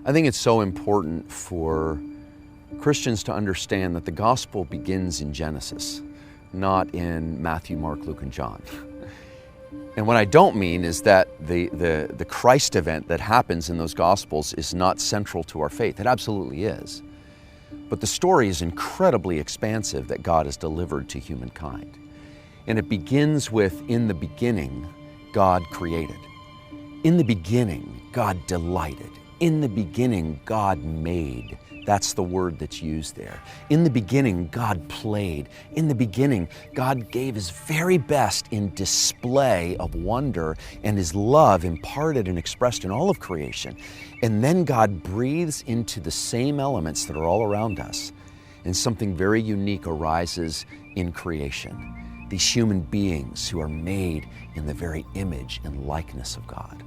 I think it's so important for Christians to understand that the gospel begins in Genesis, not in Matthew, Mark, Luke, and John. And what I don't mean is that the Christ event that happens in those gospels is not central to our faith. It absolutely is. But the story is incredibly expansive that God has delivered to humankind. And it begins with, in the beginning, God created. In the beginning, God delighted. In the beginning, God made. That's the word that's used there. In the beginning, God played. In the beginning, God gave His very best in display of wonder and His love imparted and expressed in all of creation. And then God breathes into the same elements that are all around us, and something very unique arises in creation. These human beings who are made in the very image and likeness of God.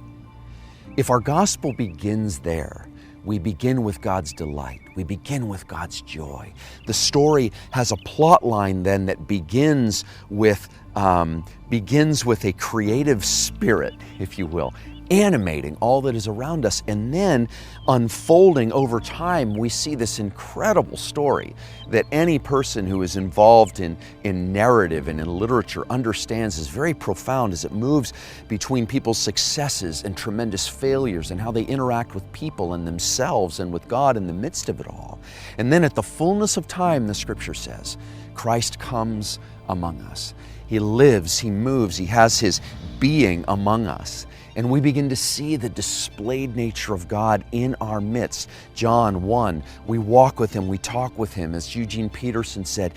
If our gospel begins there, we begin with God's delight. We begin with God's joy. The story has a plot line then that begins with a creative spirit, if you will, animating all that is around us, and then unfolding over time. We see this incredible story that any person who is involved in narrative and in literature understands is very profound as it moves between people's successes and tremendous failures and how they interact with people and themselves and with God in the midst of it all. And then at the fullness of time, the scripture says, Christ comes among us. He lives, He moves, He has His being among us. And we begin to see the displayed nature of God in our midst. John 1, we walk with Him, we talk with Him. As Eugene Peterson said,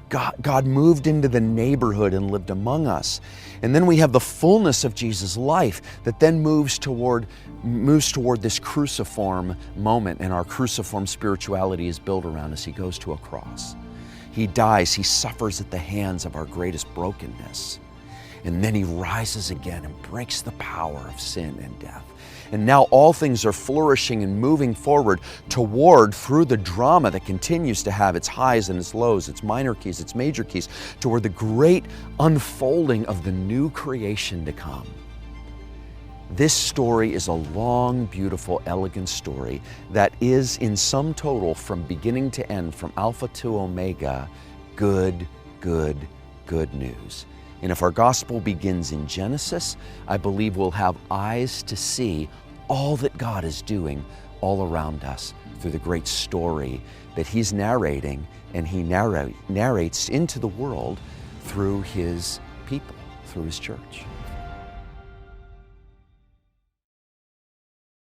God moved into the neighborhood and lived among us. And then we have the fullness of Jesus' life that then moves toward this cruciform moment, and our cruciform spirituality is built around as He goes to a cross. He dies, He suffers at the hands of our greatest brokenness. And then He rises again and breaks the power of sin and death. And now all things are flourishing and moving forward toward, through the drama that continues to have its highs and its lows, its minor keys, its major keys, toward the great unfolding of the new creation to come. This story is a long, beautiful, elegant story that is, in sum total, from beginning to end, from Alpha to Omega, good, good, good news. And if our gospel begins in Genesis, I believe we'll have eyes to see all that God is doing all around us through the great story that He's narrating, and He narrates into the world through His people, through His church.